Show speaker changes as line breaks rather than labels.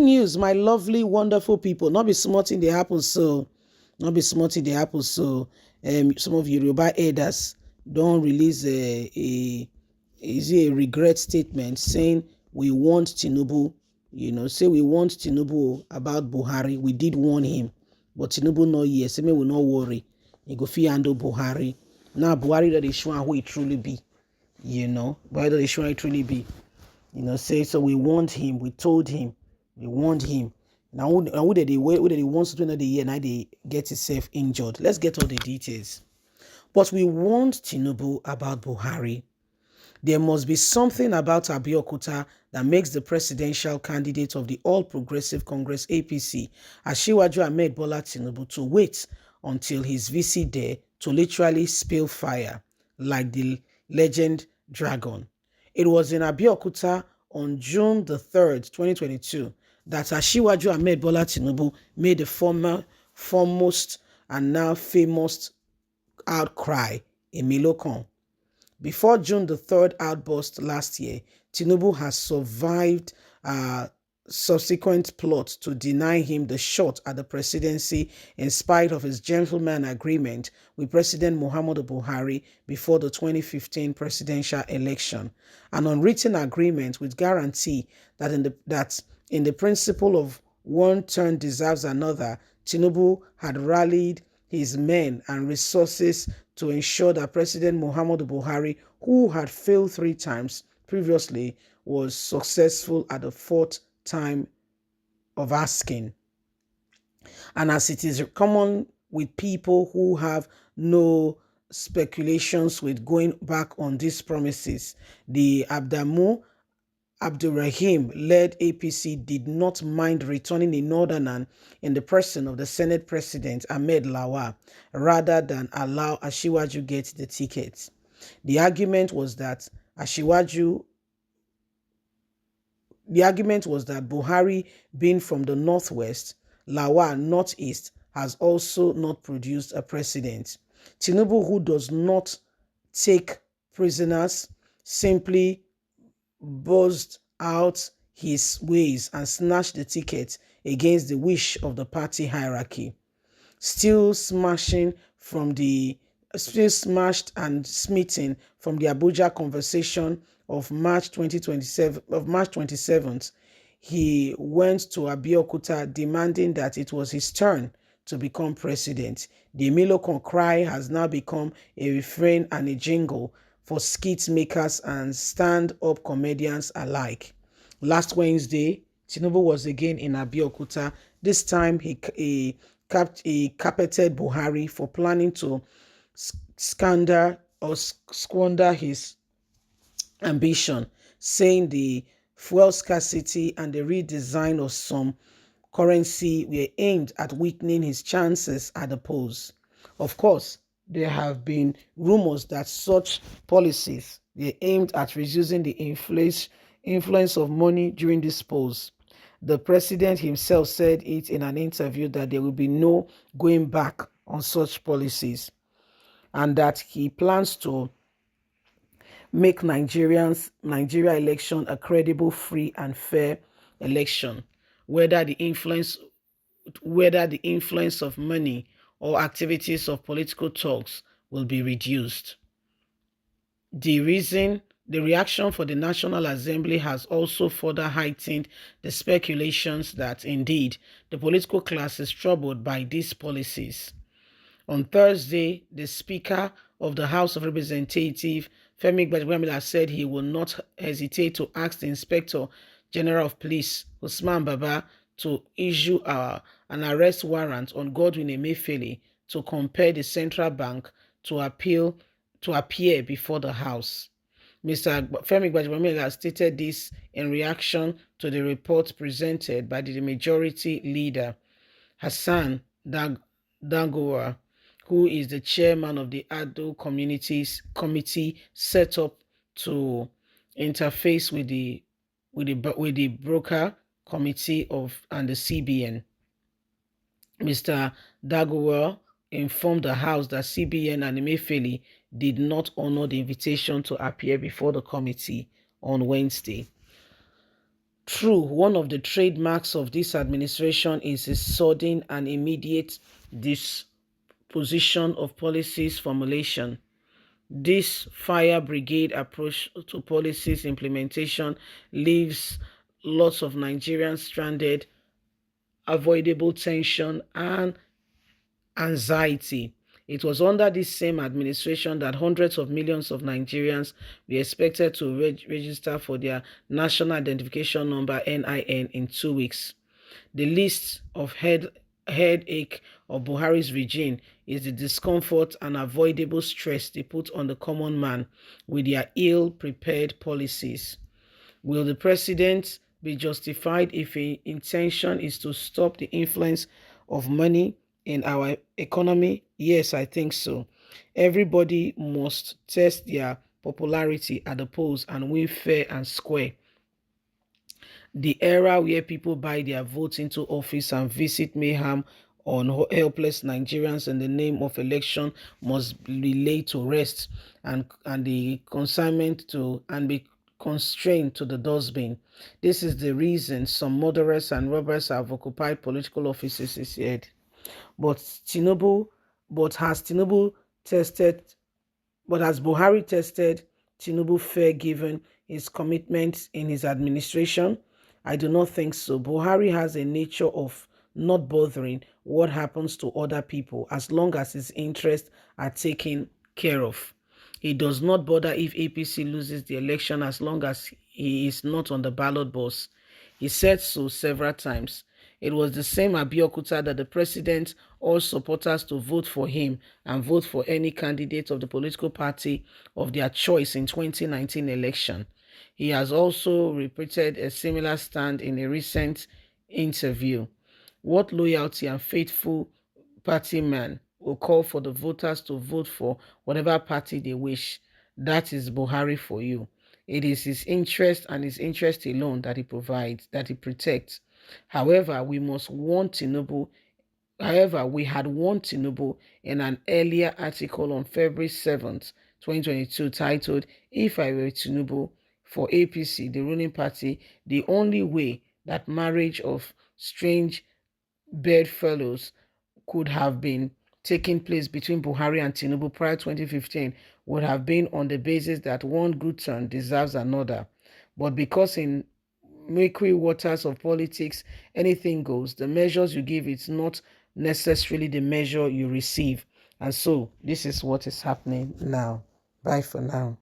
Breaking news, my lovely, wonderful people. Not be smarting the apples, so not be smarting the apples. So some of Yoruba elders don't release a regret statement saying we want Tinubu, say we want Tinubu about Buhari. We did warn him, but Tinubu no here. Say me will not worry. He go fit handle Buhari. Now Buhari that is showing who he truly be. Buhari that is showing he truly be. Say so we want him. We told him. We warned him. Now who did he want to do another year? Now they get himself injured. Let's get all the details. But we warned Tinubu about Buhari. There must be something about Abeokuta that makes the presidential candidate of the All Progressive Congress APC, Asiwaju Ahmed Bola Tinubu, to wait until his visit there to literally spill fire like the legend dragon. It was in Abeokuta on June the 3rd, 2022, that Asiwaju Ahmed Bola Tinubu made the foremost and now famous outcry in Milokon. Before June the 3rd outburst last year, Tinubu has survived subsequent plot to deny him the shot at the presidency in spite of his gentleman agreement with President Muhammadu Buhari before the 2015 presidential election. An unwritten agreement with guarantee that in the principle of one turn deserves another, Tinubu had rallied his men and resources to ensure that President Muhammadu Buhari, who had failed 3 times previously, was successful at the 4th time of asking. And as it is common with people who have no speculations with going back on these promises, the Abdurrahim-led APC did not mind returning a northerner in the person of the Senate President Ahmed Lawal, rather than allow Asiwaju get the ticket. The argument was that Buhari, being from the northwest, Lawal northeast, has also not produced a president. Tinubu, who does not take prisoners, simply buzzed out his ways and snatched the ticket against the wish of the party hierarchy. Still smashed and smitten from the Abuja conversation of March 27th, he went to Abeokuta demanding that it was his turn to become president. The Milokon cry has now become a refrain and a jingle for skit makers and stand-up comedians alike. Last Wednesday, Tinubu was again in Abeokuta. This time, he carpeted Buhari for planning to squander his ambition, saying the fuel scarcity and the redesign of some currency were aimed at weakening his chances at the polls. Of course, there have been rumors that such policies were aimed at reducing the influence of money during these polls. The president himself said it in an interview that there will be no going back on such policies, and that he plans to make Nigeria election a credible, free and fair election, whether the influence of money or activities of political talks will be reduced. The reaction for the National Assembly has also further heightened the speculations that indeed the political class is troubled by these policies. On Thursday, the Speaker of the House of Representatives, Femi Gbajabiamila, said he will not hesitate to ask the Inspector General of Police, Usman Baba, to issue an arrest warrant on Godwin Emefiele to compel the central bank to appear before the House. Mr. Femi Gbajabiamila stated this in reaction to the report presented by the Majority Leader, Hassan Dangora, who is the chairman of the Ado Communities Committee set up to interface with the broker committee and the CBN. Mr. Dagowell informed the House that CBN and Emefiele did not honor the invitation to appear before the committee on Wednesday. True, one of the trademarks of this administration is a sudden and immediate disposition of policies formulation. This fire brigade approach to policies implementation leaves lots of Nigerians stranded, avoidable tension, and anxiety. It was under this same administration that hundreds of millions of Nigerians were expected to register for their National Identification Number (NIN) in 2 weeks. The list of headache of Buhari's regime is the discomfort and avoidable stress they put on the common man with their ill-prepared policies. Will the president be justified if his intention is to stop the influence of money in our economy? Yes, I think so. Everybody must test their popularity at the polls and win fair and square. The era where people buy their votes into office and visit mayhem on helpless Nigerians in the name of election must be laid to rest, and the consignment to and be constrained to the dustbin. This is the reason some murderers and robbers have occupied political offices this year. But Tinubu, but has Tinubu tested but has Buhari tested Tinubu fair given his commitments in his administration? I do not think so. Buhari has a nature of not bothering what happens to other people as long as his interests are taken care of. He does not bother if APC loses the election as long as he is not on the ballot box. He said so several times. It was the same Abeokuta that the president urged supporters to vote for him and vote for any candidate of the political party of their choice in 2019 election. He has also repeated a similar stand in a recent interview. What loyalty and faithful party man will call for the voters to vote for whatever party they wish? That is Buhari for you. It is his interest and his interest alone that he provides, that he protects. However, we had warned Tinubu in an earlier article on February 7th, 2022, titled, "If I Were Tinubu for APC, the ruling party, the only way that marriage of strange bedfellows could have been taking place between Buhari and Tinubu prior to 2015 would have been on the basis that one good turn deserves another. But because in murky waters of politics, anything goes, the measures you give, it's not necessarily the measure you receive." And so, this is what is happening now. Bye for now.